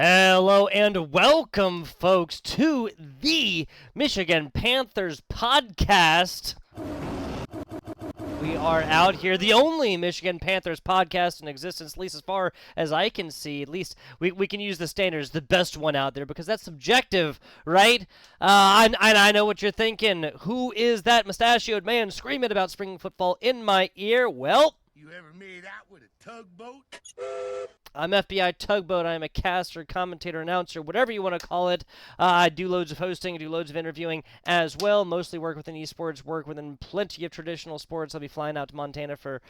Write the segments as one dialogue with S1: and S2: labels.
S1: Hello and welcome, folks, to the Michigan Panthers podcast. We are out here, the only Michigan Panthers podcast in existence, at least as far as I can see. At least we can use the standards, the best one out there, because that's subjective, right? I know what you're thinking. Who is that mustachioed man screaming about spring football in my ear? Well,
S2: you ever made out with a tugboat?
S1: I'm FBI Tugboat. I'm a caster, commentator, announcer, whatever you want to call it. I do loads of hosting, I do loads of interviewing as well. Mostly work within esports, work within plenty of traditional sports. I'll be flying out to Montana for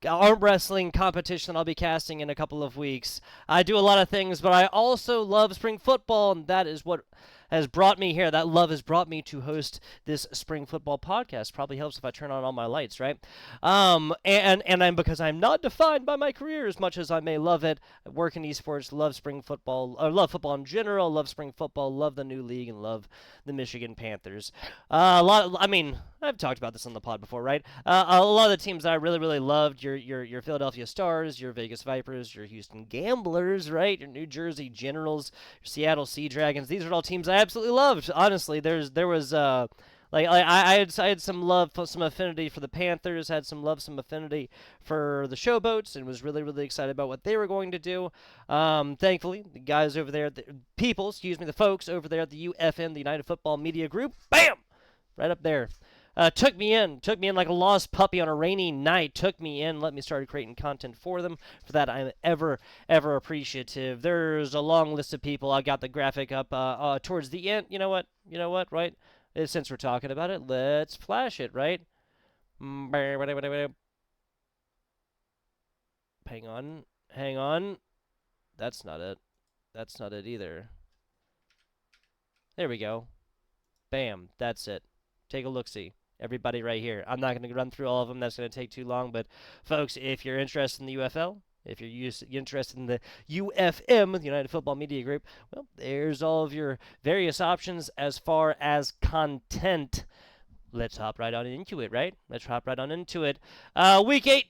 S1: arm wrestling competition I'll be casting in a couple of weeks. I do a lot of things, but I also love spring football, and that is what has brought me here. That love has brought me to host this spring football podcast. Probably helps if I turn on all my lights, right? Because I'm not defined by my career as much as I may love it. I work in esports, love spring football, or love football in general, love spring football, love the new league, and love the Michigan Panthers. I've talked about this on the pod before, right? A lot of the teams that I really loved, your Philadelphia Stars, your Vegas Vipers, your Houston Gamblers, right? Your New Jersey Generals, your Seattle Sea Dragons. These are all teams I absolutely loved. Honestly, I had some love, some affinity for the Panthers, had some love, some affinity for the Showboats, and was really excited about what they were going to do. Thankfully, the guys over there, the folks over there at the UFN, the United Football Media Group, bam, right up there. Took me in like a lost puppy on a rainy night, took me in, let me start creating content for them. For that, I'm ever appreciative. There's a long list of people. I got the graphic up towards the end. You know what, right? Since we're talking about it, let's flash it, right? Hang on. That's not it either. There we go. Bam, that's it. Take a look-see. Everybody right here. I'm not going to run through all of them. That's going to take too long. But, folks, if you're interested in the UFL, if you're interested in the UFM, the United Football Media Group, well, there's all of your various options as far as content. Let's hop right on into it, right? Week 8,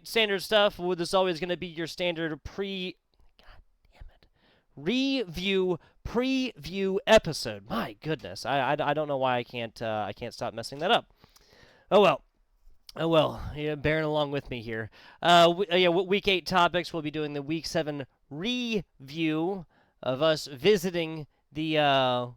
S1: standard stuff. This is always going to be your standard preview episode. My goodness, I don't know why I can't stop messing that up. Oh well, yeah, bearing along with me here. Week 8 topics. We'll be doing the Week 7 review of us visiting the I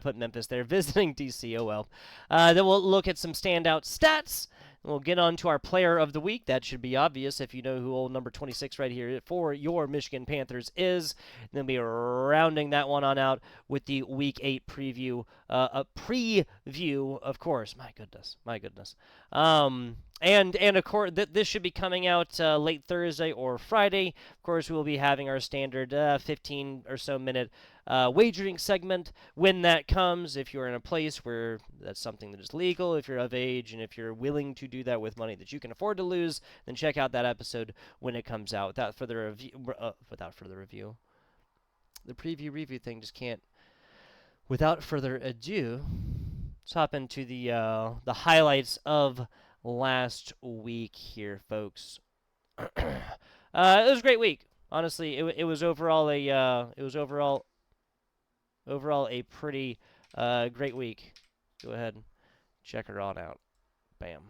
S1: put Memphis there. Visiting DC. Oh well. Then we'll look at some standout stats. We'll get on to our player of the week. That should be obvious if you know who old number 26 right here for your Michigan Panthers is. And then be rounding that one on out with the Week 8 preview. A preview, of course. My goodness. And of course, this should be coming out late Thursday or Friday. Of course, we'll be having our standard 15 or so minute wagering segment when that comes. If you're in a place where that's something that is legal, if you're of age, and if you're willing to do that with money that you can afford to lose, then check out that episode when it comes out. Without further review, the preview review thing just can't. Without further ado, let's hop into the highlights of last week here, folks. It was a great week. Honestly, it was overall a pretty great week. Go ahead and check her on out. Bam.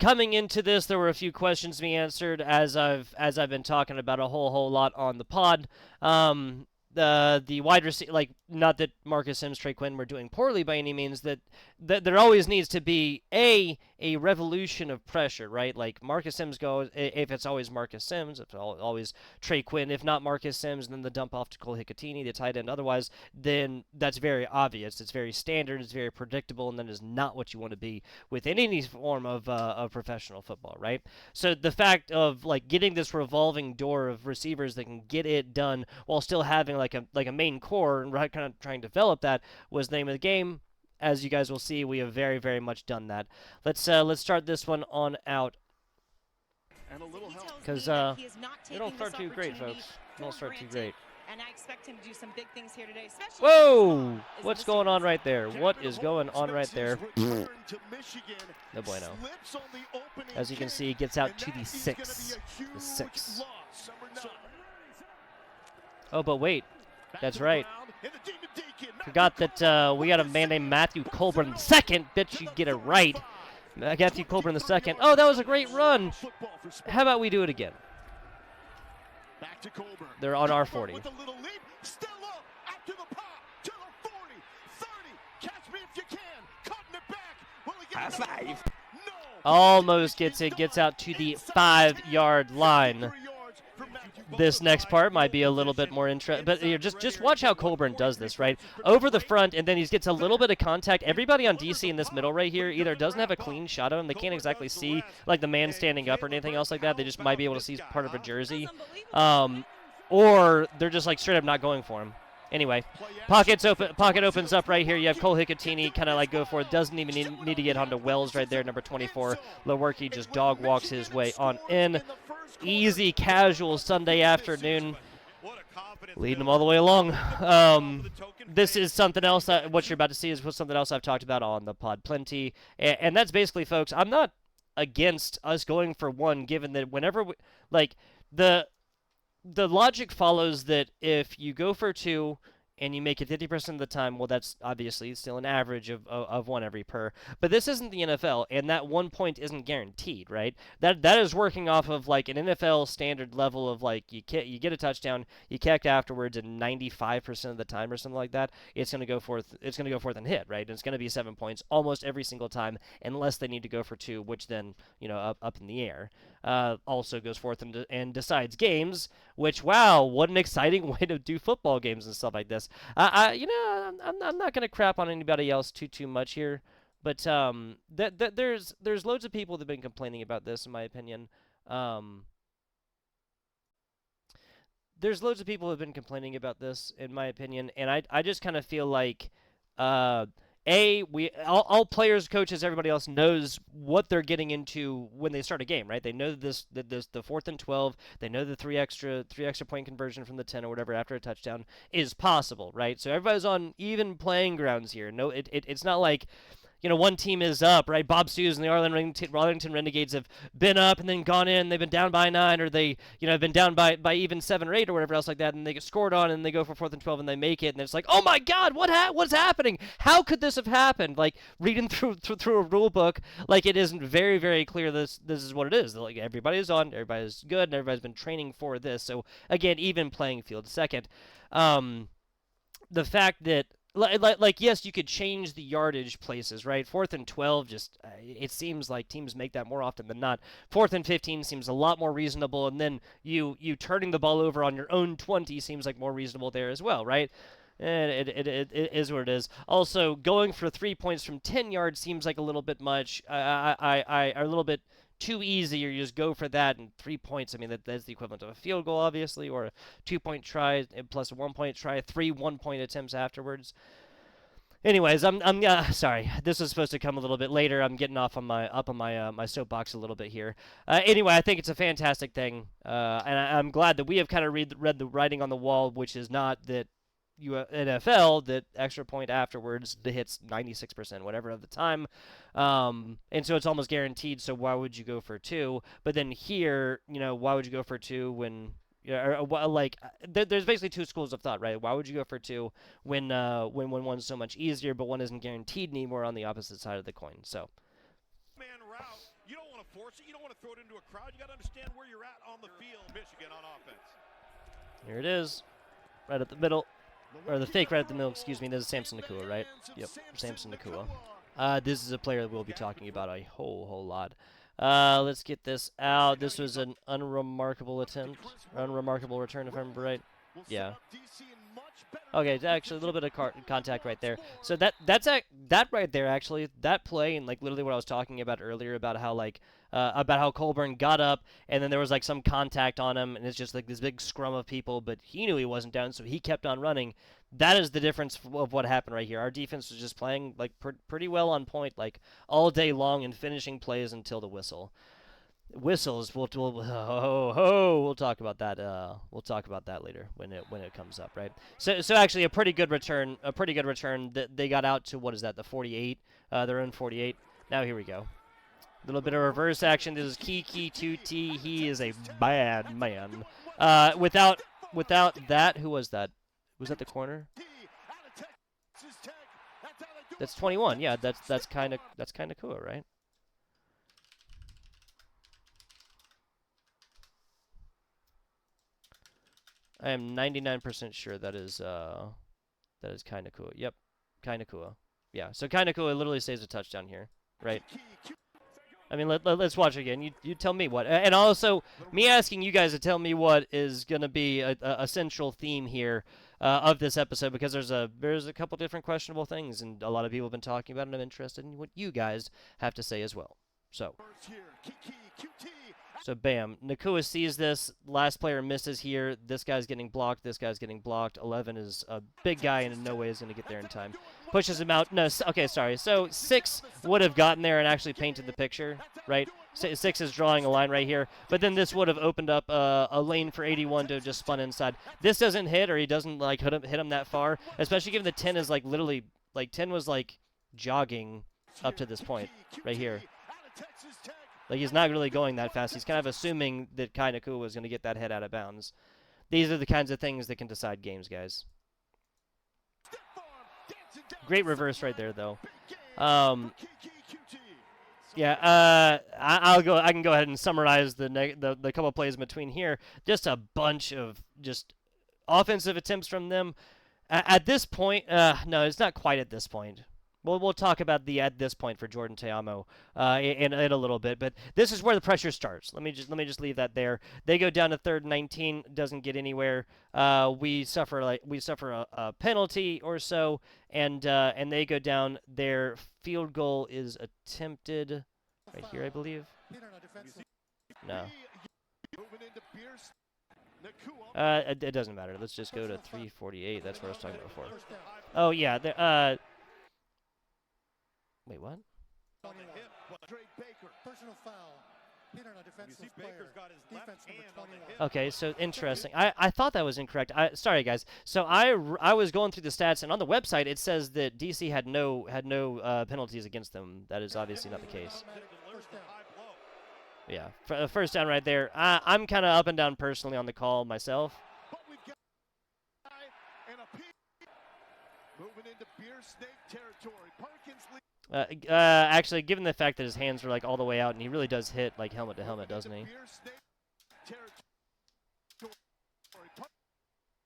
S1: Coming into this, there were a few questions to be answered as I've been talking about a whole lot on the pod. The wide receiver, like, not that Marcus Sims, Trey Quinn were doing poorly by any means, that there always needs to be a revolution of pressure, right? Like, Marcus Sims goes, if it's always Marcus Sims, if it's always Trey Quinn, if not Marcus Sims, then the dump off to Cole Hicatini, the tight end. Otherwise, then that's very obvious. It's very standard, it's very predictable, and that is not what you want to be within any form of professional football, right? So the fact of, like, getting this revolving door of receivers that can get it done while still having like a main core and kind of trying to develop that was the name of the game. As you guys will see, we have very much done that. Let's start this one on out. Because we don't start too great, folks. We don't start too great.
S3: And I expect him to do some big things here today, especially.
S1: Whoa! What's going on right there? What is going on right there? No bueno. As you can see, he gets out to the 6. The 6. Oh, but wait. That's right. Forgot that we got a man named Matthew Colburn II. Bet you get it right. Matthew Colburn II. Oh, that was a great run. How about we do it again? They're on our 40.
S4: High five.
S1: Almost gets it. Gets out to the 5-yard line. This next part might be a little bit more interesting, but just watch how Colburn does this, right? Over the front, and then he gets a little bit of contact. Everybody on DC in this middle right here either doesn't have a clean shot of him. They can't exactly see, like, the man standing up or anything else like that. They just might be able to see part of a jersey. Or they're just, like, straight up not going for him. Anyway, pocket opens up right here. You have Cole Hicatini kind of like go for it. Doesn't even need to get onto Wells right there, number 24. Lewerke just dog walks his way on in. Easy, casual Sunday afternoon. Leading them all the way along. This is something else. What you're about to see is something else I've talked about on the pod plenty. And that's basically, folks, I'm not against us going for one, given that whenever, the logic follows that if you go for 2 and you make it 50% of the time, well, that's obviously still an average of 1 every per. But this isn't the NFL, and that 1 point isn't guaranteed, right? That is working off of like an NFL standard level of like you get a touchdown, you kick afterwards, and 95% of the time or something like that, it's gonna go forth. It's gonna go forth and hit, right? And it's gonna be 7 points almost every single time, unless they need to go for 2, which then up in the air. Also goes forth and decides games, which, wow, what an exciting way to do football games and stuff like this. I'm not gonna crap on anybody else too much here, but there's loads of people that've been complaining about this, in my opinion. There's loads of people who've been complaining about this, in my opinion, and I just kind of feel like all players, coaches, everybody else knows what they're getting into when they start a game, right? They know the 4th and 12. They know the three extra point conversion from the 10 or whatever after a touchdown is possible, right? So everybody's on even playing grounds here. No, it's not like, one team is up, right? Bob Stoops and the Arlington Renegades have been up and then gone in. They've been down by 9, or they, have been down by even 7 or 8 or whatever else like that, and they get scored on and they go for 4th and 12 and they make it, and it's like, oh my God, what's happening? How could this have happened? Like reading through a rule book, like it isn't very, very clear this is what it is. Like everybody's on, everybody's good, and everybody's been training for this. So again, even playing field. Second, the fact that like yes, you could change the yardage places, right? 4th and 12, just it seems like teams make that more often than not. 4th and 15 seems a lot more reasonable, and then you turning the ball over on your own 20 seems like more reasonable there as well, right? And it is what it is. Also, going for 3 points from 10 yards seems like a little bit much. A little bit too easy, or you just go for that, and 3 points, I mean, that's the equivalent of a field goal, obviously, or a 2-point try plus a 1-point try, 3 1-point attempts afterwards. Anyways, I'm sorry. This was supposed to come a little bit later. I'm getting off on my soapbox a little bit here. Anyway, I think it's a fantastic thing, and I'm glad that we have kind of read the writing on the wall, which is not that NFL, that extra point afterwards hits 96%, whatever, of the time. And so it's almost guaranteed, so why would you go for 2? But then here, why would you go for 2 when, there's basically 2 schools of thought, right? Why would you go for 2 when one's so much easier, but one isn't guaranteed anymore on the opposite side of the coin? So.
S5: Man route, you don't want to force it, you don't want to throw it into a crowd, you got to understand where you're at on the field. Michigan on offense.
S1: Here it is, right at the middle. Or the fake right at the middle, excuse me. This is Samson Nakua, right? Yep, Samson Nakua. This is a player that we'll be talking about a whole lot. Let's get this out. This was an unremarkable attempt. Unremarkable return, if I remember right. Yeah. Okay, it's actually a little bit of contact right there. So that right there, actually, that play, and like literally what I was talking about earlier about how Colburn got up and then there was like some contact on him, and it's just like this big scrum of people, but he knew he wasn't down, so he kept on running. That is the difference of what happened right here. Our defense was just playing like pretty well on point, like all day long, and finishing plays until the whistle. Whistles. We'll talk about that. We'll talk about that later when it comes up, right? So actually a pretty good return. A pretty good return. That they got out to, what is that? The 48. They're in 48. Now here we go. A little bit of reverse action. This is Kiki 2T. He is a bad man. Without that, who was that? Was that the corner? That's 21. Yeah, that's kind of cool, right? I am 99% sure that is kind of cool. Yep, kind of cool. Yeah, so kind of cool. It literally saves a touchdown here, right? I mean, let's watch it again. You tell me what, and also me asking you guys to tell me what is gonna be a central theme here of this episode, because there's a couple different questionable things, and a lot of people have been talking about it, and I'm interested in what you guys have to say as well. So bam, Nakua sees this. Last player misses here. This guy's getting blocked. This guy's getting blocked. 11 is a big guy and in no way is going to get there in time. Pushes him out. No, okay, sorry. So 6 would have gotten there and actually painted the picture, right? 6 is drawing a line right here. But then this would have opened up a lane for 81 to have just spun inside. This doesn't hit, or he doesn't like hit him that far, especially given the 10 is like literally, like 10 was like jogging up to this point right here. Like, he's not really going that fast. He's kind of assuming that Kainaku was going to get that head out of bounds. These are the kinds of things that can decide games, guys. Great reverse right there, though. Yeah, I can go ahead and summarize the couple plays in between here. Just a bunch of just offensive attempts from them. At this point, no, it's not quite at this point. We'll talk about the at this point for Jordan Teamo in a little bit, but this is where the pressure starts. Let me just leave that there. They go down to 3rd and 19, doesn't get anywhere. We suffer a penalty or so, and they go down. Their field goal is attempted right here, I believe. No. It doesn't matter. Let's just go to 3:48. That's what I was talking about before. Oh yeah. Wait, what? Okay, so interesting. I thought that was incorrect. Sorry guys. So I was going through the stats, and on the website it says that DC had no penalties against them. That is obviously not the case. Yeah, first down right there. I'm kind of up and down personally on the call myself. Actually, given the fact that his hands are like all the way out, and he really does hit like helmet to helmet, doesn't he?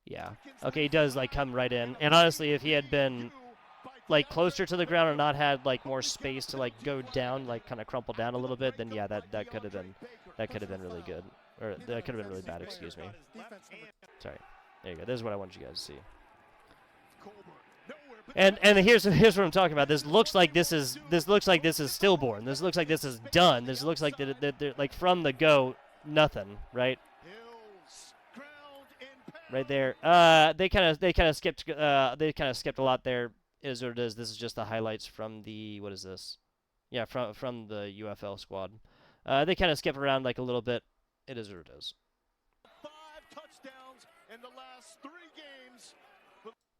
S1: Yeah. Okay, he does like come right in. And honestly, if he had been like closer to the ground or not had like more space to like go down, like kind of crumple down a little bit, then yeah, that could have been really good, or that could have been really bad. Excuse me. Sorry. There you go. This is what I wanted you guys to see. And here's what I'm talking about. This looks like this is stillborn. This looks like this is done. This looks like that like from the go, nothing, right? Right there. They kind of skipped a lot there. Is what it is. This is just the highlights from the, what is this? Yeah, from the UFL squad. They kind of skip around like a little bit. It is what it is.
S5: 5 touchdowns in the last 3 games.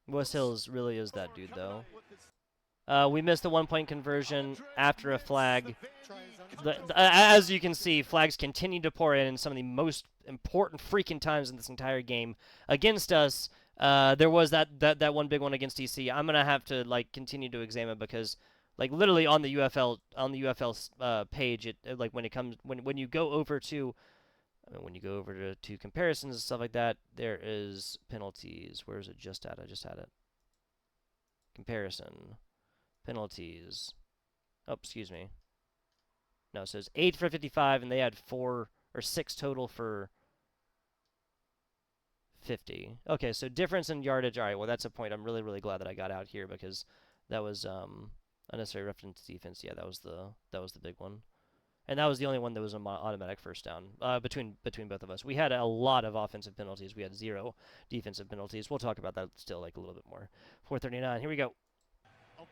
S1: West Hills really is that dude, though. We missed the 1-point conversion after a flag. As you can see, flags continue to pour in some of the most important freaking times in this entire game against us. There was that one big one against DC. I'm gonna have to like continue to examine, because like literally on the UFL page, it like when you go over to comparisons and stuff like that, there is penalties. Where is it just at? I just had it. Comparison. Penalties. Oh, excuse me. No, it says 8 for 55, and they had 4 or 6 total for 50. Okay, so difference in yardage. All right, well, that's a point. I'm really, really glad that I got out here, because that was unnecessary reference defense. Yeah, that was the big one. And that was the only one that was an automatic first down between both of us. We had a lot of offensive penalties. We had 0 defensive penalties. We'll talk about that still like a little bit more. 4:39. Here we go.
S5: How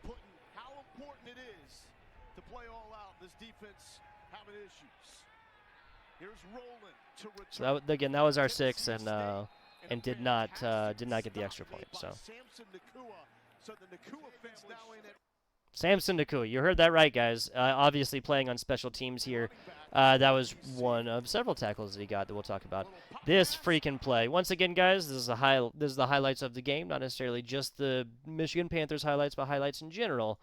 S5: important it is to play all out. This defense having issues.
S1: So again, that was our 6, and did not get the extra point. So Samson Nakua, you heard that right, guys. Obviously playing on special teams here. That was one of several tackles that he got that we'll talk about. This freaking play. Once again, guys, this is the highlights of the game, not necessarily just the Michigan Panthers highlights, but highlights in general.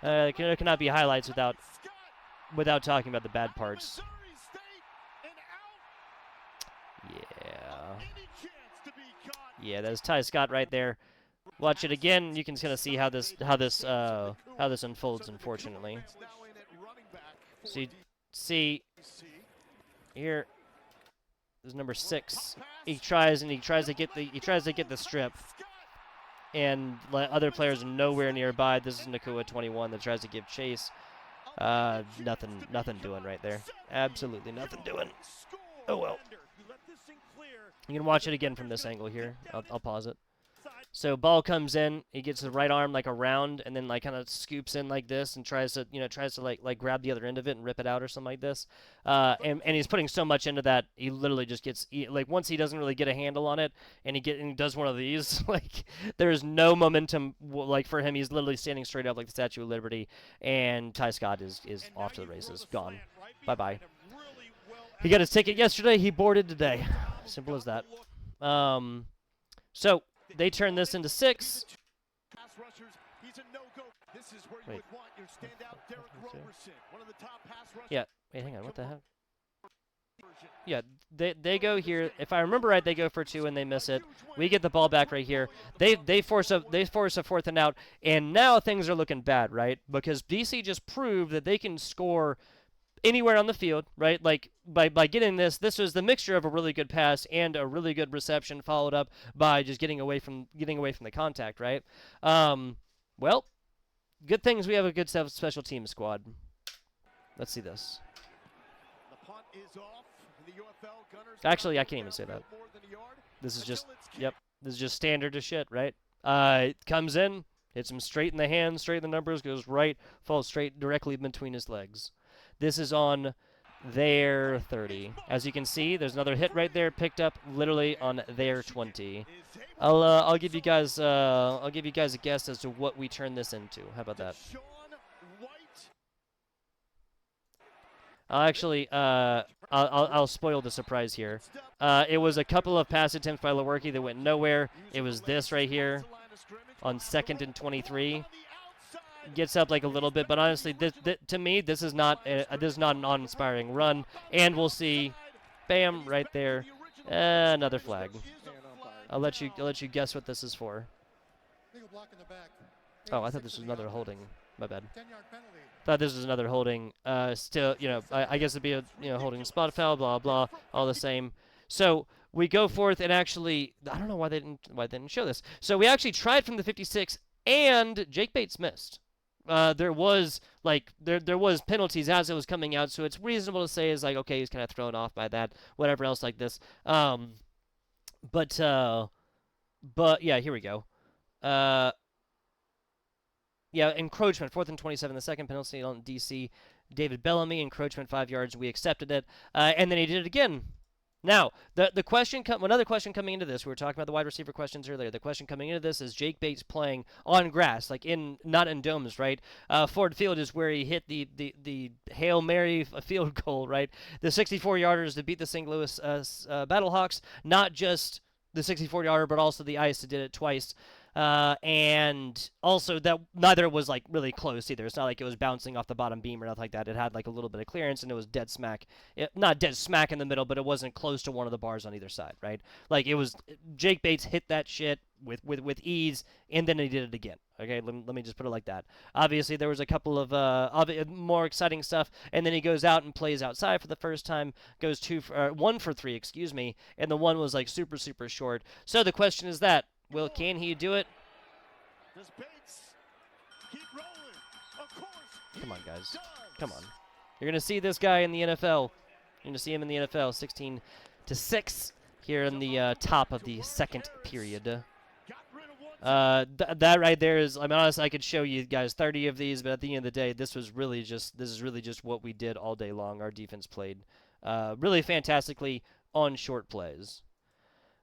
S1: There cannot be highlights without talking about the bad parts. Yeah, that's Ty Scott right there. Watch it again. You can kind of see how this unfolds. Unfortunately, see here. There's number 6. He tries to get the strip, and other players are nowhere nearby. This is Nakua 21 that tries to give chase. Nothing doing right there. Absolutely nothing doing. Oh well. You can watch it again from this angle here. I'll pause it. So ball comes in, he gets the right arm like around, and then like kind of scoops in like this and tries to like grab the other end of it and rip it out or something like this. And he's putting so much into that, he literally just gets like once he doesn't really get a handle on it, and he does one of these, like there is no momentum like for him. He's literally standing straight up like the Statue of Liberty, and Ty Scott is off to the races, gone, bye bye. He got his ticket yesterday. He boarded today. Simple as that. So they turn this into 6. Wait. Yeah. Wait, hang on. What the heck? Yeah, they go here. If I remember right, they go for 2 and they miss it. We get the ball back right here. They force a 4th and out, and now things are looking bad, right? Because DC just proved that they can score anywhere on the field, right? Like by getting this was the mixture of a really good pass and a really good reception, followed up by just getting away from the contact, right? Well, good things we have a good special team squad. Let's see this. Actually, I can't even say that. This is just this is just standard as shit, right? It comes in, hits him straight in the hands, straight in the numbers, goes right, falls straight directly between his legs. This is on their 30. As you can see, there's another hit right there, picked up literally on their 20. I'll give you guys a guess as to what we turn this into. How about that? I'll spoil the surprise here. It was a couple of pass attempts by Lewerke that went nowhere. It was this right here on 2nd and 23. Gets up like a little bit, but honestly, to me, this is not an awe-inspiring run. And we'll see, bam, right there, another flag. I'll let you guess what this is for. Oh, I thought this was another holding. My bad. Thought this was another holding. Still, I guess it'd be a holding spot foul. Blah blah. All the same. So we go forth and actually, I don't know why they didn't show this. So we actually tried from the 56, and Jake Bates missed. There was penalties as it was coming out, so it's reasonable to say is like, okay, he's kind of thrown off by that, whatever else like this. But yeah, here we go. Yeah, encroachment, 4th and 27, the second penalty on DC. David Bellamy, encroachment 5 yards. We accepted it, and then he did it again. Now, another question coming into this, we were talking about the wide receiver questions earlier. The question coming into this is Jake Bates playing on grass, like not in domes, right? Ford Field is where he hit the Hail Mary field goal, right? The 64-yarders to beat the St. Louis Battlehawks, not just the 64-yarder, but also the ice that did it twice. And also that neither was like really close either. It's not like it was bouncing off the bottom beam or nothing like that. It had like a little bit of clearance, and it was dead smack. Not dead smack in the middle, but it wasn't close to one of the bars on either side, right? Like it was Jake Bates hit that shit with ease, and then he did it again. Okay, let me just put it like that. Obviously, there was a couple of more exciting stuff, and then he goes out and plays outside for the first time. Goes 1 for 3, excuse me, and the one was like super short. So the question is that. Well, can he do it? Come on, guys. Come on. You're going to see this guy in the NFL. You're going to see him in the NFL, 16-6 here in the top of the second period. That right there is, I mean, honestly, I could show you guys 30 of these, but at the end of the day, this is really just what we did all day long. Our defense played really fantastically on short plays.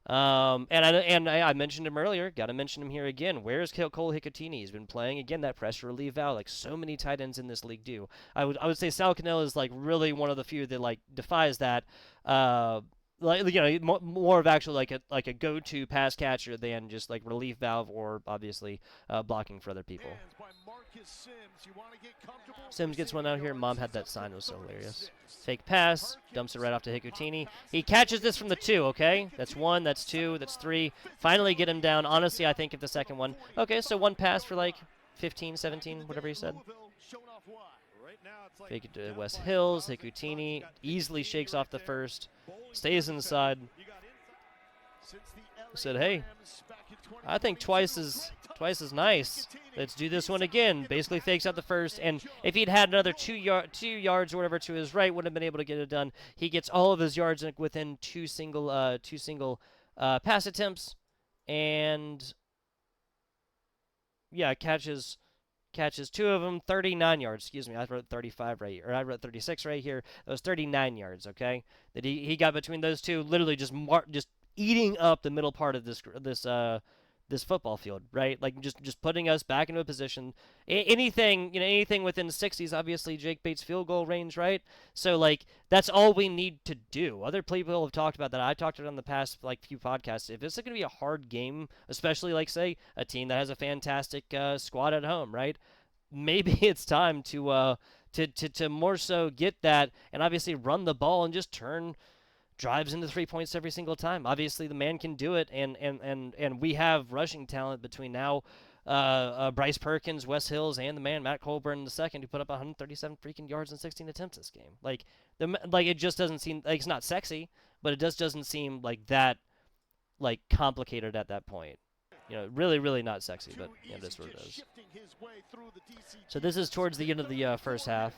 S1: And I mentioned him earlier. Got to mention him here again. Where's Cole Hicotini? He's been playing again that pressure relief valve, like so many tight ends in this league do. I would say Sal Cannell is like really one of the few that like defies that. Like more of actually like a go-to pass catcher than just like relief valve or obviously blocking for other people. Sims gets one out here. Mom had that sign. It was so hilarious. Fake pass. Dumps it right off to Hicotini. He catches this from the 2, okay? That's 1, that's 2, that's 3. Finally get him down. Honestly, I think if the second one. Okay, so 1 pass for like 15, 17, whatever he said. Fake it to West Hills. Hicotini easily shakes off the first. Stays inside. Said, hey, I think twice is nice. Let's do this one again. Basically fakes out the first, and if he'd had another 2 yards or whatever to his right, would have been able to get it done. He gets all of his yards within two single pass attempts, and yeah, catches 2 of them, 39 yards. Excuse me, I wrote 35 right here, or I wrote 36 right here. That was 39 yards. Okay, that he got between those two, literally just eating up the middle part of this football field, right? Like just putting us back into a position. Anything within 60s, obviously Jake Bates field goal range, right? So like that's all we need to do. Other people have talked about that. I talked about it on the past like few podcasts. If it's going to be a hard game, especially like say a team that has a fantastic squad at home, right? Maybe it's time to more so get that and obviously run the ball and just turn drives into 3 points every single time. Obviously, the man can do it, and we have rushing talent between now Bryce Perkins, Wes Hills, and the man Matt Colburn II, who put up 137 freaking yards in 16 attempts this game. Like it just doesn't seem like it's not sexy, but it just doesn't seem like that like complicated at that point. Really, really not sexy, but that's what it is. So this is towards the end of the first half.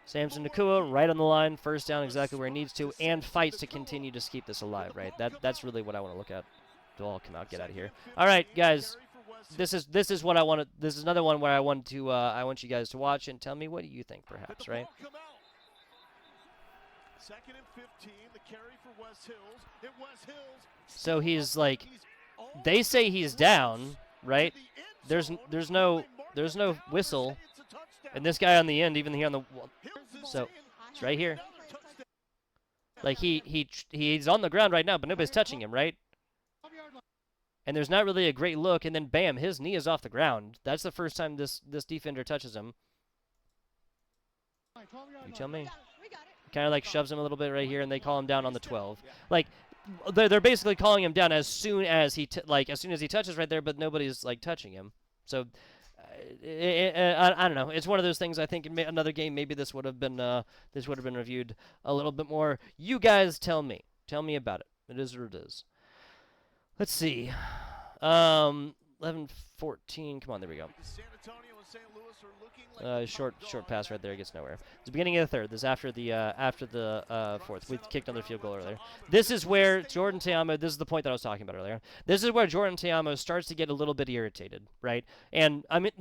S1: Samson Nakua right on the line, first down exactly where he needs to, and fights to continue to keep this alive, right? That's really what I want to look at. They'll all come out, get out of here. All right, guys, this is what I want to. This is another one where I want you guys to watch and tell me what do you think, perhaps, right? Second and 15, the carry for West Hills. So he's like, they say he's down, right? There's no whistle. And this guy on the end, even here on the, so it's right here. Like he's on the ground right now, but nobody's touching him, right? And there's not really a great look, and then bam, his knee is off the ground. That's the first time this defender touches him. You tell me. Kind of like shoves him a little bit right here, and they call him down on the 12. Like they're basically calling him down as soon as he touches right there, but nobody's like touching him. So. I don't know. It's one of those things. I think in another game, maybe this would have been reviewed a little bit more. You guys tell me about it. It is what it is. Let's see. 11-14. Come on, there we go. Short pass right there, gets nowhere. It's the beginning of the third. This is after the fourth. We kicked another field goal earlier. This is where Jordan Teamo. This is the point that I was talking about earlier. This is where Jordan Teamo starts to get a little bit irritated, right? And I mean,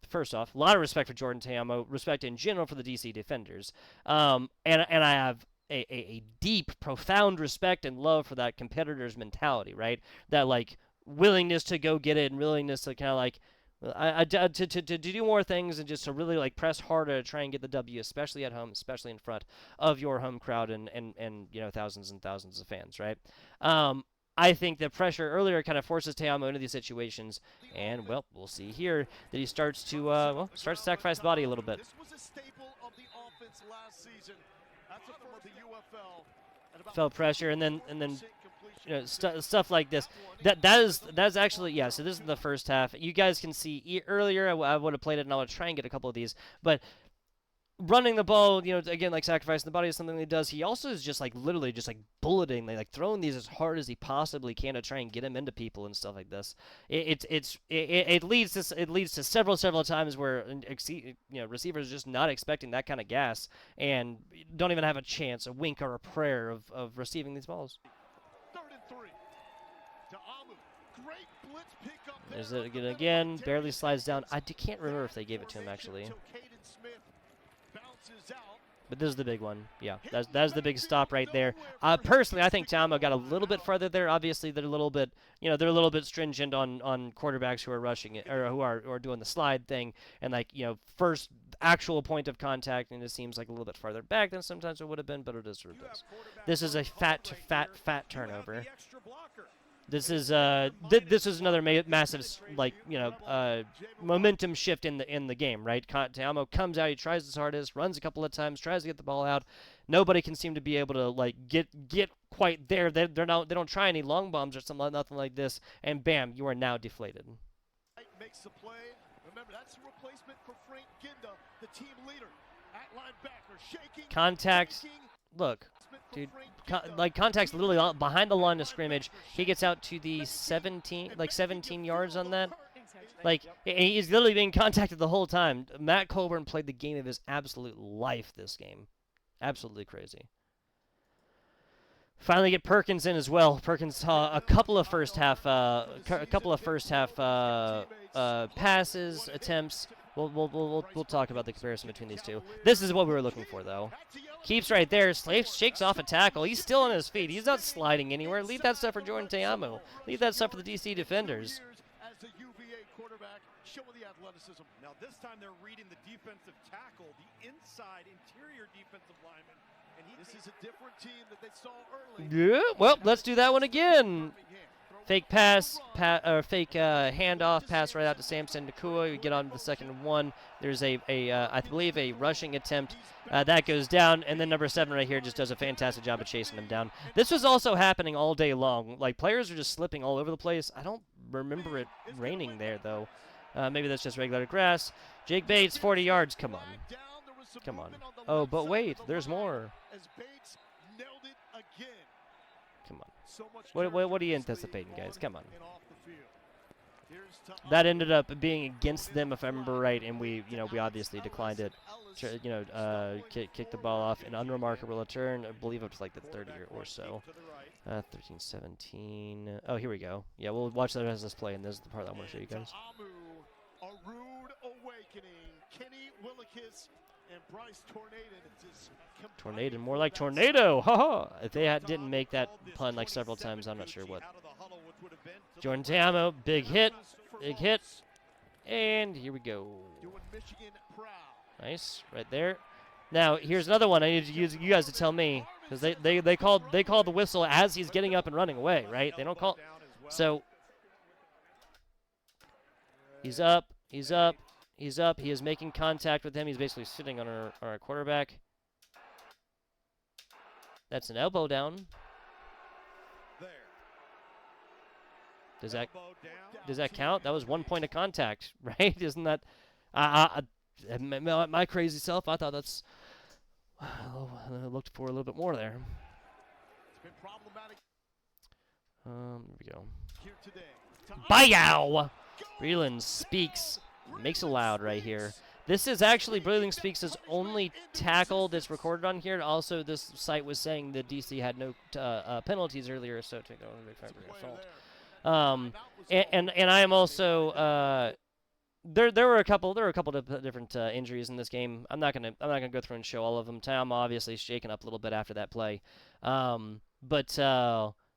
S1: first off, a lot of respect for Jordan Teamo, respect in general for the DC defenders, and I have a deep, profound respect and love for that competitor's mentality, right? That like willingness to go get it and willingness to kind of like. To do more things and just to really like press harder to try and get the W, especially at home, especially in front of your home crowd and thousands and thousands of fans, right? I think the pressure earlier kind of forces Teamo into these situations, and well, we'll see here that he starts to sacrifice the body a little bit. This was a staple of the offense last season. That's a first of the UFL. Felt pressure and then stuff like this. That's actually, yeah, so this is the first half. You guys can see earlier I would have played it, and I'll try and get a couple of these, but running the ball, again, like sacrificing the body is something that he does. He also is just like literally just like bulleting, like throwing these as hard as he possibly can to try and get him into people and stuff like this. It leads to several times where receivers are just not expecting that kind of gas and don't even have a chance, a wink or a prayer of receiving these balls. There's it again, barely slides down. I can't remember if they gave it to him, actually. But this is the big one. Yeah, that's the big stop right there. Personally, I think Tamo got a little bit further there. Obviously, they're a little bit, they're a little bit stringent on quarterbacks who are rushing it or who are doing the slide thing, and like first actual point of contact, and it seems like a little bit farther back than sometimes it would have been, but it is what it is. This is a fat turnover. This is this is another massive momentum shift in the game, right? Tamo comes out, he tries his hardest, runs a couple of times, tries to get the ball out. Nobody can seem to be able to like get quite there. They don't try any long bombs or nothing like this, and bam, you are now deflated.
S6: Makes the play. Remember, that's a replacement for Frank Ginda, the team leader at linebacker. Shaking.
S1: Contact. Look, dude, contact's literally behind the line of scrimmage. He gets out to the 17 yards on that. Like, he's literally being contacted the whole time. Matt Colburn played the game of his absolute life this game. Absolutely crazy. Finally get Perkins in as well. Perkins saw a couple of first half passes, attempts. We'll talk about the comparison between these two. This is what we were looking for, though. Keeps right there. Shakes off a tackle. He's still on his feet. He's not sliding anywhere. Leave that stuff for Jordan Te'amu. Leave that stuff for the DC defenders.
S6: As the UVA quarterback, showing the athleticism.
S5: Now this time they're reading the defensive tackle, the inside interior defensive lineman. And
S6: this is a different team that they saw early.
S1: Yeah, well, let's do that one again. Fake pass, fake handoff pass right out to Samson Nakua. We get on to the second one. There's I believe a rushing attempt that goes down, and then number 7 right here just does a fantastic job of chasing them down. This was also happening all day long. Like, players are just slipping all over the place. I don't remember it raining there though. Maybe that's just regular grass. Jake Bates, 40 yards. Come on, come on. Oh, but wait, there's more. Come on. What are you anticipating, guys? Come on. That ended up being against them, if I remember right, and we obviously declined it. Kick the ball off, an unremarkable return, I believe up to like the 30 or so. 13-17. Oh, here we go. Yeah, we'll watch the rest of this play, and this is the part I want to show you guys.
S6: A rude awakening. Kenny Willikis and Bryce
S1: Tornado, more like tornado. Haha. If they didn't make that pun like several times, I'm not sure what. Jordan Te'amu, big hit, and here we go. Nice, right there. Now here's another one. I need you guys to tell me, because they called the whistle as he's getting up and running away, right? They don't call. So he's up. He is making contact with him. He's basically sitting on our quarterback. That's an elbow down. Does that count? That was 1 point of contact, right? Isn't that? My crazy self, I thought that's. I looked for a little bit more there. Here we go. Bayow! Breland Speaks makes it loud right here. This is actually Breland Speaks' only tackle that's recorded on here. Also, this site was saying that DC had no penalties earlier, so take that one big fault. And I am also there were a couple of different injuries in this game. I'm not gonna go through and show all of them. Tom obviously shaken up a little bit after that play,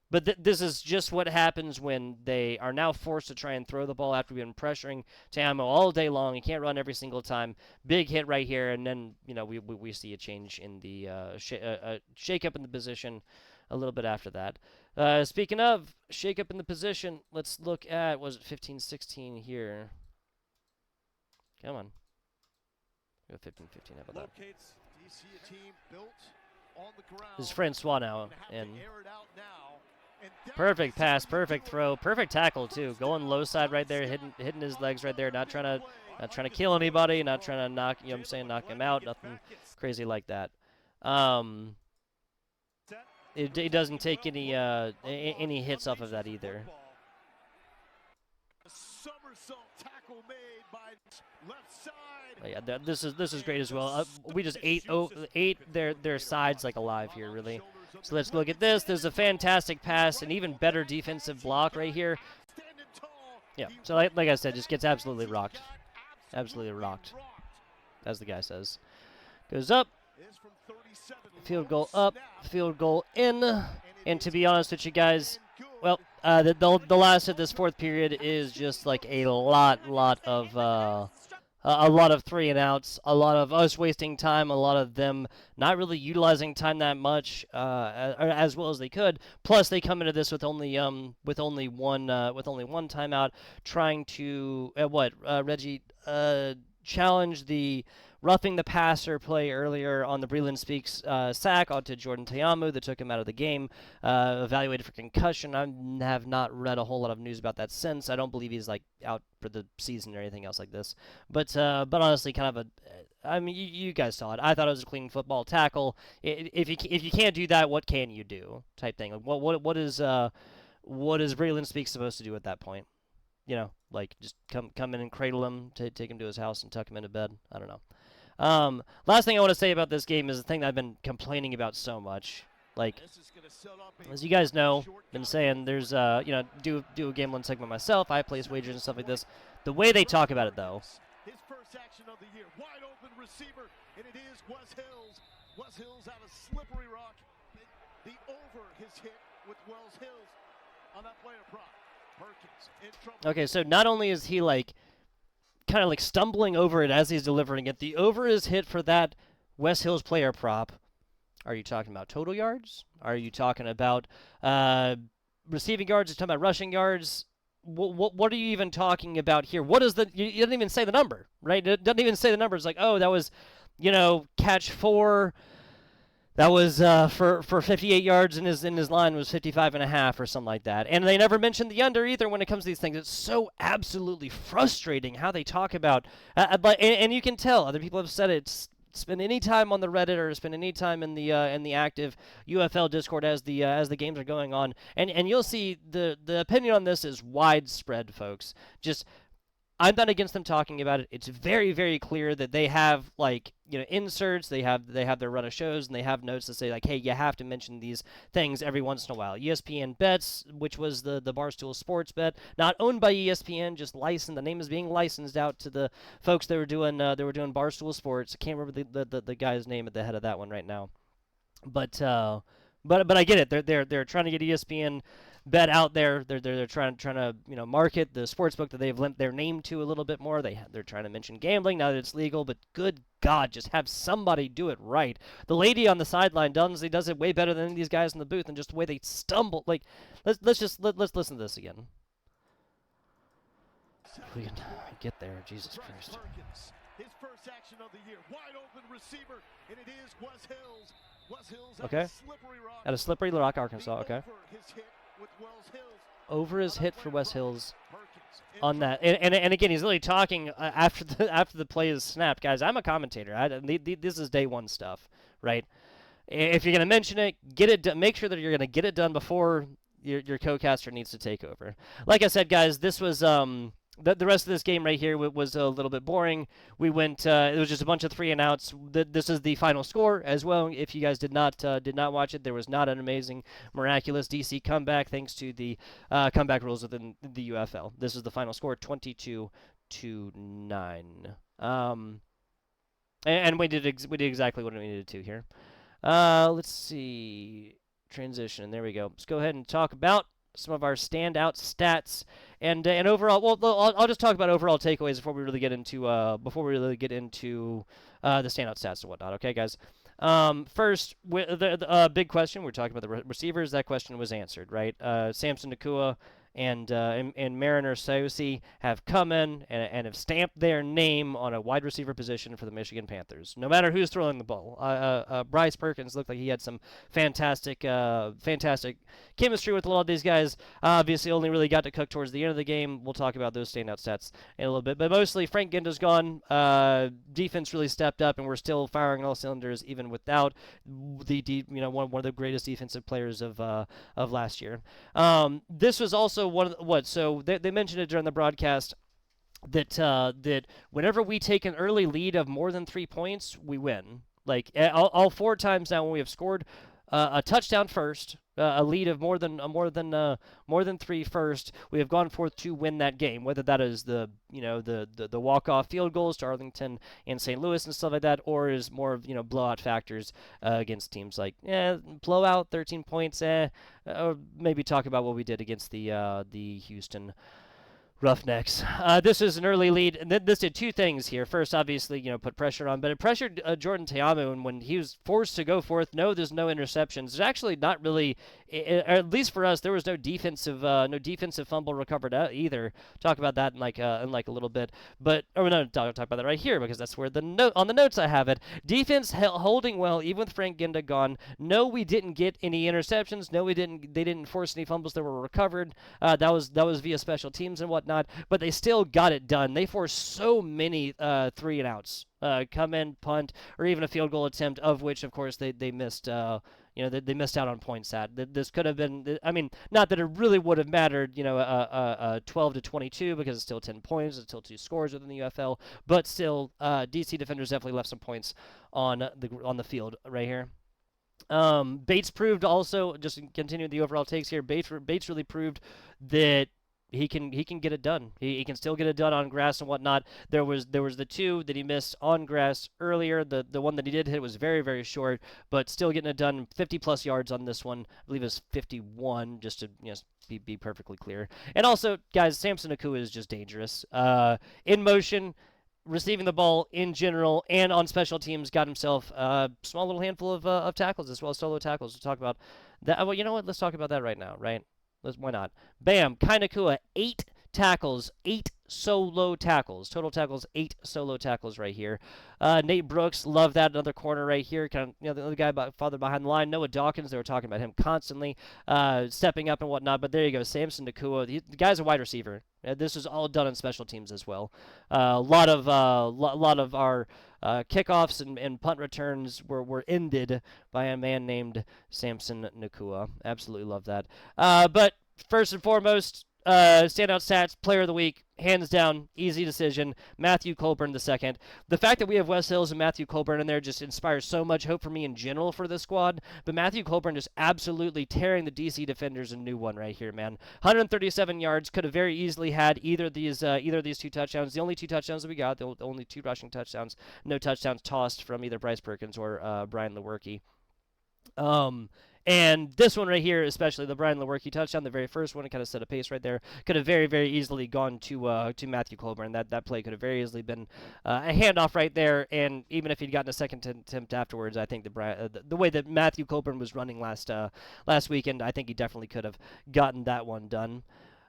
S1: But this is just what happens when they are now forced to try and throw the ball after we've been pressuring Te'amu all day long. He can't run every single time. Big hit right here, and then we see a change in the shake up in the position a little bit after that. Speaking of shake up in the position, let's look at, was it 15-16 here? Come on. Go 15-15. How about that? This is Francois now, and perfect pass, perfect throw, perfect tackle too. Going low side right there, hitting his legs right there. Not trying to kill anybody, not trying to knock him out. Nothing crazy like that. It doesn't take any hits off of that either. Oh, yeah, this is great as well. We just ate their sides like alive here, really. So let's look at this. There's a fantastic pass, an even better defensive block right here. Yeah, so like I said, just gets absolutely rocked. Absolutely rocked, as the guy says. Goes up,
S6: is from 37.
S1: Field
S6: Low
S1: goal up,
S6: snap,
S1: field goal in.
S6: and it
S1: And to
S6: is
S1: be honest with you guys,
S6: good.
S1: well, the last of this fourth period is just like a lot of a lot of 3 and outs, a lot of us wasting time, a lot of them not really utilizing time that much, as well as they could. Plus, they come into this with only one timeout, trying to Reggie challenge the roughing the passer play earlier on the Breland Speaks sack onto Jordan Teamu that took him out of the game, evaluated for concussion. I have not read a whole lot of news about that since. I don't believe he's like out for the season or anything else like this. But honestly, kind of I mean, you guys saw it. I thought it was a clean football tackle. If you can't do that, what can you do? Type thing. Like, what is Breland Speaks supposed to do at that point? You know, like just come in and cradle him, take him to his house and tuck him into bed. I don't know. Last thing I want to say about this game is the thing that I've been complaining about so much. Like, as you guys know, been saying there's do a gambling segment myself. I place wagers and stuff like this. The way they talk about it though.
S6: His first action of the year, wide open receiver, and it is Wes Hills. Wes Hills out of Slippery Rock. The over his hit with Wells Hills on that player prop. Perkins in trouble.
S1: Okay, so not only is he like kind of like stumbling over it as he's delivering it, the over is hit for that Wes Hills player prop. Are you talking about total yards? Are you talking about receiving yards? Are you talking about rushing yards? What are you even talking about here? What is the? You didn't even say the number, right? It doesn't even say the number. It's like, oh, that was, catch 4. That was for 58 yards, and his line was 55.5 or something like that. And they never mentioned the under either when it comes to these things. It's so absolutely frustrating how they talk about. And you can tell other people have said it. Spend any time on the Reddit or spend any time in the active UFL Discord as the games are going on, and you'll see the opinion on this is widespread, folks. Just I'm not against them talking about it. It's very, very clear that they have inserts, they have their run of shows, and they have notes that say like, hey, you have to mention these things every once in a while. ESPN Bets, which was the Barstool Sports Bet, not owned by ESPN, just licensed. The name is being licensed out to the folks that were doing Barstool Sports. I can't remember the guy's name at the head of that one right now, but I get it. They're trying to get ESPN Bet out there. They're trying to market the sports book that they've lent their name to a little bit more. They're trying to mention gambling now that it's legal, but good God, just have somebody do it right. The lady on the sideline does it way better than any of these guys in the booth, and just the way they stumble. Like, let's listen to this again. If we can get there, Jesus Christ.
S6: His first action of the year, wide open receiver, and it is Wes Hills. Wes Hills
S1: Okay. Out of Slippery Rock, Arkansas. Okay. Over his hit for Wes Hills on that, and again, he's literally talking after the play is snapped. Guys, I'm a commentator. This is day one stuff, right? If you're gonna mention it, get it done. Make sure that you're gonna get it done before your co-caster needs to take over. Like I said, guys, this was the rest of this game right here was a little bit boring. We went. It was just a bunch of 3 and outs. This is the final score as well. If you guys did not watch it, there was not an amazing, miraculous DC comeback thanks to the comeback rules within the UFL. This is the final score, 22-9. And we did exactly what we needed to here. Let's see. Transition. There we go. Let's go ahead and talk about some of our standout stats and overall. Well, I'll just talk about overall takeaways before we really get into the standout stats and whatnot. Okay, guys. First, the big question. We're talking about the receivers. That question was answered, right? Samson Nakua and Mariner Saosi have come in and have stamped their name on a wide receiver position for the Michigan Panthers. No matter who's throwing the ball. Bryce Perkins looked like he had some fantastic chemistry with a lot of these guys. Obviously, only really got to cook towards the end of the game. We'll talk about those standout stats in a little bit. But mostly, Frank Ginda's gone. Defense really stepped up, and we're still firing on all cylinders, even without one of the greatest defensive players of last year. This was also one of the, so they mentioned it during the broadcast that whenever we take an early lead of more than 3 points, we win. Like all 4 times now when we have scored a touchdown first, a lead of more than 3 first, we have gone forth to win that game. Whether that is the walk-off field goals to Arlington and St. Louis and stuff like that, or is more of blowout factors against teams like blowout 13 points. Or maybe talk about what we did against the Houston Roughnecks. This is an early lead, and this did two things here. First, obviously, put pressure on, but it pressured Jordan Teamu, and when he was forced to go forth, there's no interceptions. There's actually not really, at least for us, there was no defensive fumble recovered either. Talk about that in like a little bit, but no, talk about that right here because that's where on the notes I have it. Defense holding well, even with Frank Ginda gone. No, we didn't get any interceptions. No, we didn't. They didn't force any fumbles that were recovered. That was via special teams and whatnot. But they still got it done. They forced so many 3-and-outs, come in, punt, or even a field goal attempt, of which, of course, they missed. They missed out on points at. This could have been. I mean, not that it really would have mattered. 12-22 because it's still 10 points. It's still 2 scores within the UFL. But still, DC defenders definitely left some points on the field right here. Bates proved also, just continuing the overall takes here. Bates really proved that he can get it done. He can still get it done on grass and whatnot. There was the 2 that he missed on grass earlier. The one that he did hit was very, very short, but still getting it done. 50+ yards on this one. I believe it was 51, just to be perfectly clear. And also, guys, Samson Nakua is just dangerous. In motion, receiving the ball in general, and on special teams, got himself a small little handful of tackles as well as solo tackles. We'll talk about that. Well, you know what? Let's talk about that right now, right? Why not? Bam, Kainakua, 8 tackles, 8 solo tackles. Total tackles, 8 solo tackles right here. Nate Brooks, love that. Another corner right here. Kind of, the other guy farther behind the line. Noah Dawkins, they were talking about him constantly, stepping up and whatnot. But there you go, Samson Nakua. The guy's a wide receiver. This is all done on special teams as well. A lot of our kickoffs and punt returns were ended by a man named Samson Nakua. Absolutely love that. But first and foremost, standout stats, player of the week, hands down, easy decision, Matthew Colburn II. The fact that we have Wes Hills and Matthew Colburn in there just inspires so much hope for me in general for this squad, but Matthew Colburn just absolutely tearing the DC defenders a new one right here, man. 137 yards, could have very easily had either of these 2 touchdowns. The only 2 touchdowns that we got, the only 2 rushing touchdowns, no touchdowns tossed from either Bryce Perkins or Brian Lewerke. And this one right here, especially the Brian Lewerke touchdown, the very first one, it kind of set a pace right there. Could have very, very easily gone to Matthew Colburn. That play could have very easily been a handoff right there. And even if he'd gotten a second attempt afterwards, I think the way that Matthew Colburn was running last weekend, I think he definitely could have gotten that one done.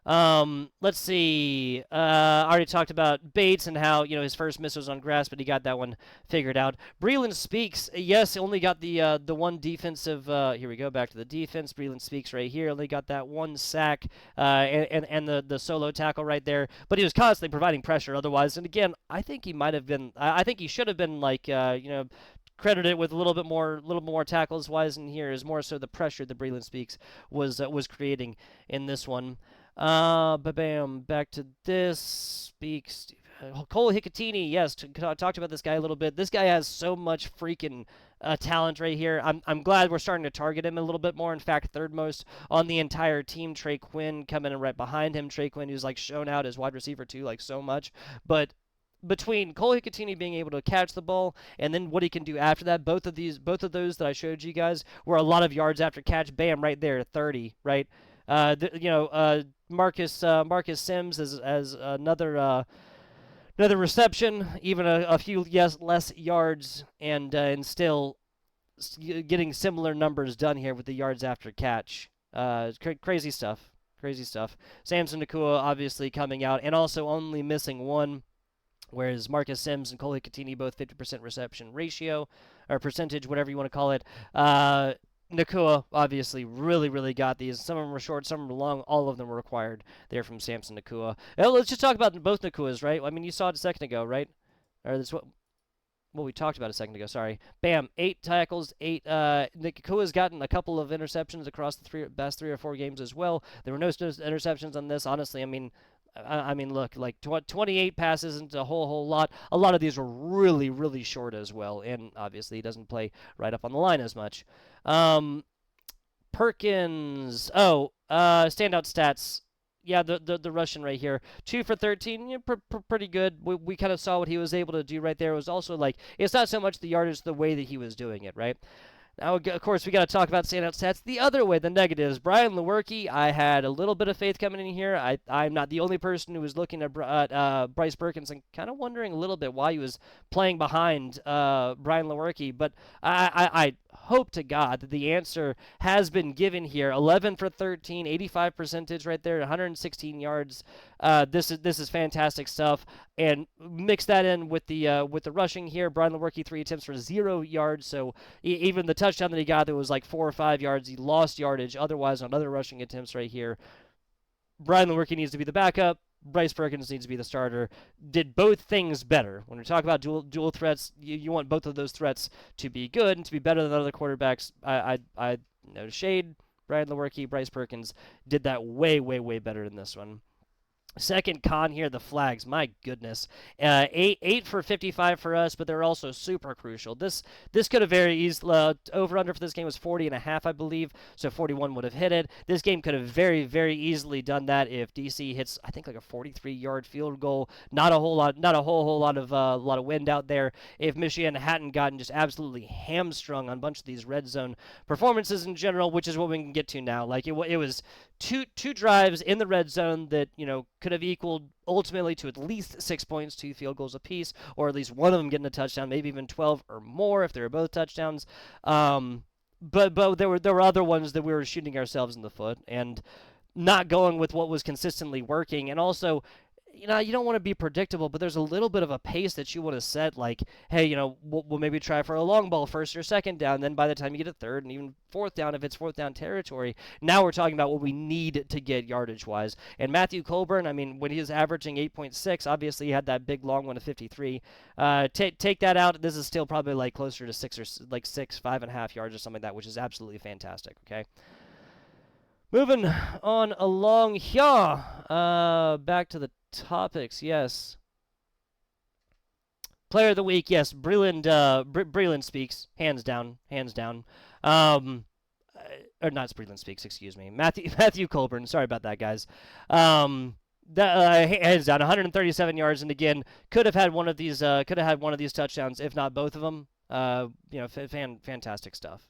S1: Let's see. I already talked about Bates and how, his first miss was on grass, but he got that one figured out. Breland Speaks, yes, only got the one defensive, here we go, back to the defense. Breland Speaks right here, only got that 1 sack, and the solo tackle right there, but he was constantly providing pressure otherwise. And again, I think he might have been, I think he should have been credited with a little bit more tackles wise in here, is more so the pressure that Breland Speaks was creating in this one. Bam, back to this. Speaks. Cole Hicatini, yes, talked about this guy a little bit. This guy has so much freaking talent right here. I'm glad we're starting to target him a little bit more. In fact, third most on the entire team. Trey Quinn coming in right behind him. Trey Quinn, who's shown out as wide receiver too, so much. But between Cole Hicatini being able to catch the ball and then what he can do after that, both of those that I showed you guys were a lot of yards after catch. Bam, right there, 30, right? Marcus Sims as another reception, even a few less yards, and still getting similar numbers done here with the yards after catch. Crazy stuff. Samson Nakua obviously coming out and also only missing 1. Whereas Marcus Sims and Cole Hicatini both 50% reception ratio, or percentage, whatever you want to call it. Nakua obviously really got these. Some of them were short, some of them were long. All of them were required there from Samson Nakua. Let's just talk about both Nakuas, right? I mean, you saw it a second ago, right? Or that's what we talked about a second ago. Sorry. Bam, 8 tackles, 8. Nakua's gotten a couple of interceptions across the past 3 or 4 games as well. There were no interceptions on this. Honestly, I mean, look, 28 passes isn't a whole lot. A lot of these were really short as well, and obviously he doesn't play right up on the line as much. Perkins. Oh, standout stats. Yeah, the Russian right here. 2 for 13, yeah, pretty good. We kind of saw what he was able to do right there. It was also like, it's not so much the yardage, the way that he was doing it, right? Now, of course, we got to talk about standout stats the other way, the negatives. Brian Lewerke, I had a little bit of faith coming in here. I'm not the only person who was looking at Bryce Perkins and kind of wondering a little bit why he was playing behind Brian Lewerke. But I hope to God that the answer has been given here. 11 for 13, 85 percentage right there, 116 yards. This is fantastic stuff. And mix that in with the rushing here. Brian Lewerke, 3 attempts for 0 yards. So even the touchdown that he got that was like 4 or 5 yards, he lost yardage otherwise on other rushing attempts right here. Brian Lewerke needs to be the backup. Bryce Perkins needs to be the starter. Did both things better. When we talk about dual threats, you want both of those threats to be good and to be better than other quarterbacks. I no shade. Brian Lewerke, Bryce Perkins did that way better than this one. Second con here, the flags. My goodness, 8 for 55 for us, but they're also super crucial. This could have very easily over under for this game was 40.5, I believe. So 41 would have hit it. This game could have very easily done that if DC hits, I think, like a 43-yard field goal. Not a whole lot of wind out there. If Michigan hadn't gotten just absolutely hamstrung on a bunch of these red zone performances in general, which is what we can get to now. Like it was two drives in the red zone that could have equaled ultimately to at least 6 points, 2 field goals apiece, or at least one of them getting a touchdown, maybe even 12 or more if they were both touchdowns. But there were other ones that we were shooting ourselves in the foot and not going with what was consistently working. And also, you don't want to be predictable, but there's a little bit of a pace that you want to set. Like, hey, we'll maybe try for a long ball first or second down. Then by the time you get a third and even fourth down, if it's fourth down territory, now we're talking about what we need to get yardage-wise. And Matthew Colburn, I mean, when he was averaging 8.6, obviously he had that big long one of 53. Take that out. This is still probably like closer to 6 or like 5.5 yards or something like that, which is absolutely fantastic. Okay. Moving on along here, back to the topics. Yes, player of the week. Yes, Breland speaks, hands down. Or not Breland speaks. Excuse me, Matthew Colburn. Sorry about that, guys. Hands down, 137 yards, and again, could have had one of these touchdowns, if not both of them. Fantastic stuff.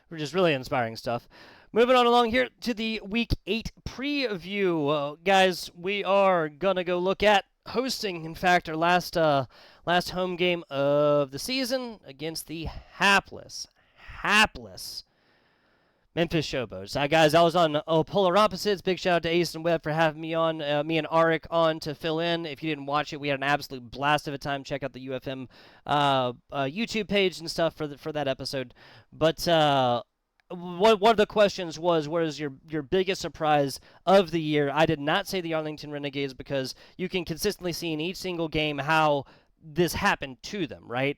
S1: We're just really inspiring stuff. Moving on along here to the Week 8 preview. Guys, we are going to go look at hosting, in fact, our last home game of the season against the hapless Memphis Showboats. Guys, I was on Polar Opposites. Big shout out to Ace and Webb for having me on, me and Arik on to fill in. If you didn't watch it, we had an absolute blast of a time. Check out the UFM YouTube page and stuff for that episode. But one of the questions was, what is your biggest surprise of the year? I did not say the Arlington Renegades because you can consistently see in each single game how this happened to them, right?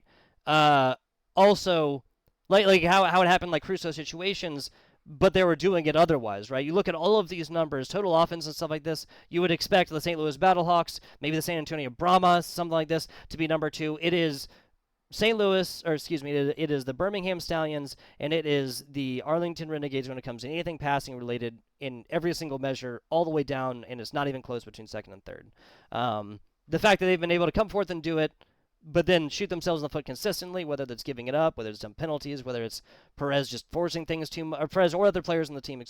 S1: Also, like how it happened, like Crusoe situations, but they were doing it otherwise, right? You look at all of these numbers, total offense and stuff like this, you would expect the St. Louis Battlehawks, maybe the San Antonio Brahmas, something like this, to be number 2. It is it is the Birmingham Stallions, and it is the Arlington Renegades when it comes to anything passing related in every single measure, all the way down, and it's not even close between second and third. The fact that they've been able to come forth and do it, but then shoot themselves in the foot consistently, whether that's giving it up, whether it's some penalties, whether it's Perez just forcing things too much, or Perez or other players on the team,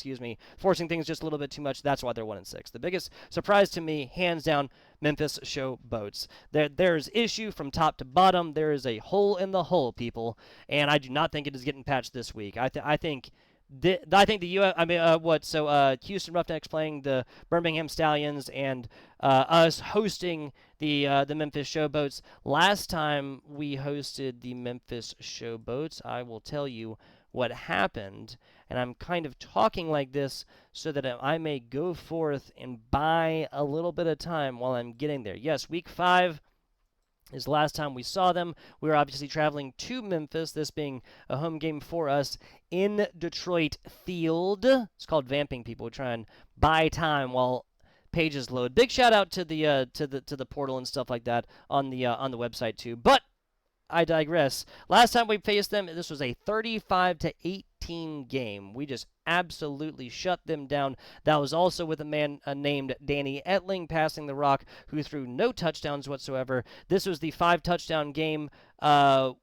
S1: forcing things just a little bit too much. That's why they're 1-6. The biggest surprise to me, hands down, Memphis Showboats. There's issue from top to bottom. There is a hole in the hole, people, and I do not think it is getting patched this week. I think Houston Roughnecks playing the Birmingham Stallions and us hosting the Memphis Showboats. Last time we hosted the Memphis Showboats, I will tell you what happened, and I'm kind of talking like this so that I may go forth and buy a little bit of time while I'm getting there. Yes, Week 5 is the last time we saw them. We were obviously traveling to Memphis, this being a home game for us in Detroit Field. It's called vamping, people. We try and buy time while pages load. Big shout out to the portal and stuff like that on the website too. But I digress. Last time we faced them, this was a 35-18 16 game. We just absolutely shut them down. That was also with a man named Danny Etling passing the rock, who threw no touchdowns whatsoever. This was the 5-touchdown game. 5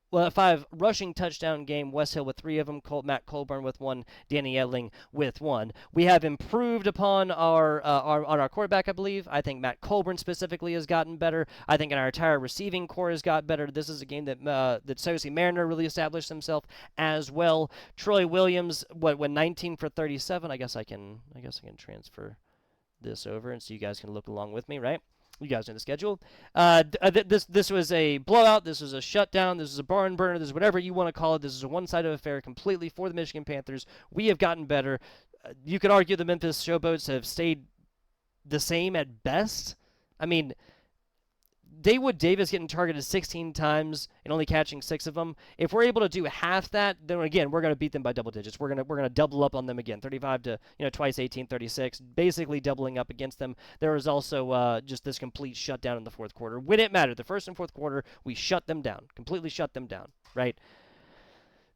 S1: rushing touchdown game. West Hill with 3 of them. Matt Colburn with 1. Danny Etling with 1. We have improved upon our quarterback, I believe. I think Matt Colburn specifically has gotten better. I think our entire receiving core has got better. This is a game that Saucy Mariner really established himself as well. Troy Williams went 19 for 37. I guess I can transfer this over, and so you guys can look along with me, right? You guys know the schedule. This was a blowout. This was a shutdown. This was a barn burner. This is whatever you want to call it. This is a one-sided affair completely for the Michigan Panthers. We have gotten better. You could argue the Memphis Showboats have stayed the same at best. I mean, David Davis getting targeted 16 times and only catching 6 of them. If we're able to do half that, then again, we're going to beat them by double digits. We're going to double up on them again. 35 to, twice 18, 36, basically doubling up against them. There was also just this complete shutdown in the fourth quarter. When it mattered, the first and fourth quarter, we shut them down, completely shut them down, right?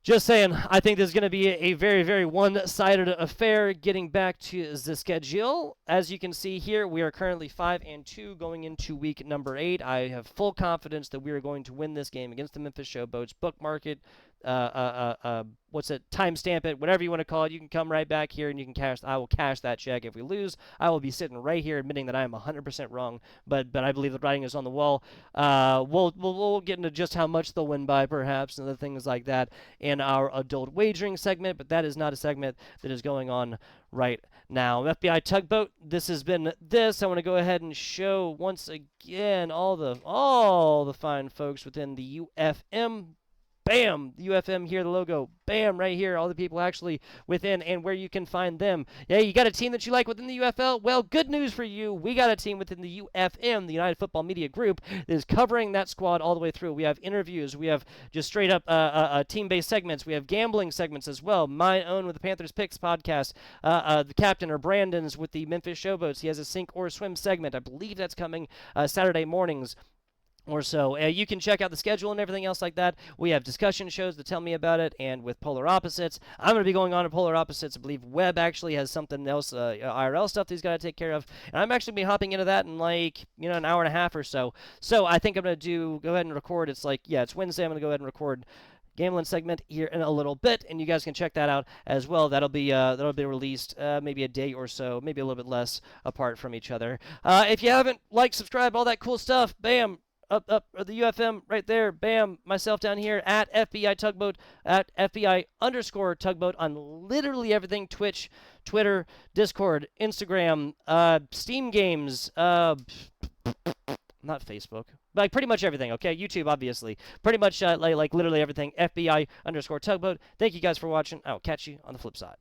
S1: Just saying, I think this is going to be a very, very one-sided affair. Getting back to the schedule, as you can see here, we are currently 5-2 going into week number 8. I have full confidence that we are going to win this game against the Memphis Showboats. Bookmark it, timestamp it, whatever you want to call it. You can come right back here and you can cash. I will cash that check. If we lose, I will be sitting right here admitting that I am 100% wrong. But I believe the writing is on the wall. We'll get into just how much they'll win by, perhaps, and other things like that in our adult wagering segment. But that is not a segment that is going on right now. FBI Tugboat. This has been this. I want to go ahead and show once again all the fine folks within the UFM. Bam! The UFM here, the logo. Bam! Right here, all the people actually within and where you can find them. Yeah, you got a team that you like within the UFL? Well, good news for you. We got a team within the UFM, the United Football Media Group, that is covering that squad all the way through. We have interviews. We have just straight up team-based segments. We have gambling segments as well. My own with the Panthers Picks podcast. The captain, or Brandon's, with the Memphis Showboats. He has a sink or swim segment. I believe that's coming Saturday mornings or so. You can check out the schedule and everything else like that. We have discussion shows that tell me about it, and with Polar Opposites. I'm going to be going on to Polar Opposites. I believe Webb actually has something else, IRL stuff that he's got to take care of, and I'm actually going to be hopping into that in an hour and a half or so. So I think I'm going to go ahead and record. It's Wednesday. I'm going to go ahead and record gambling segment here in a little bit, and you guys can check that out as well. That'll be released maybe a day or so, maybe a little bit less apart from each other. If you haven't subscribed, all that cool stuff, bam. Up, the UFM right there, bam, myself down here at FBI Tugboat, at FBI_Tugboat on literally everything: Twitch, Twitter, Discord, Instagram, Steam games, not Facebook, but pretty much everything, okay? YouTube, obviously. Pretty much literally everything, FBI_Tugboat. Thank you guys for watching. I'll catch you on the flip side.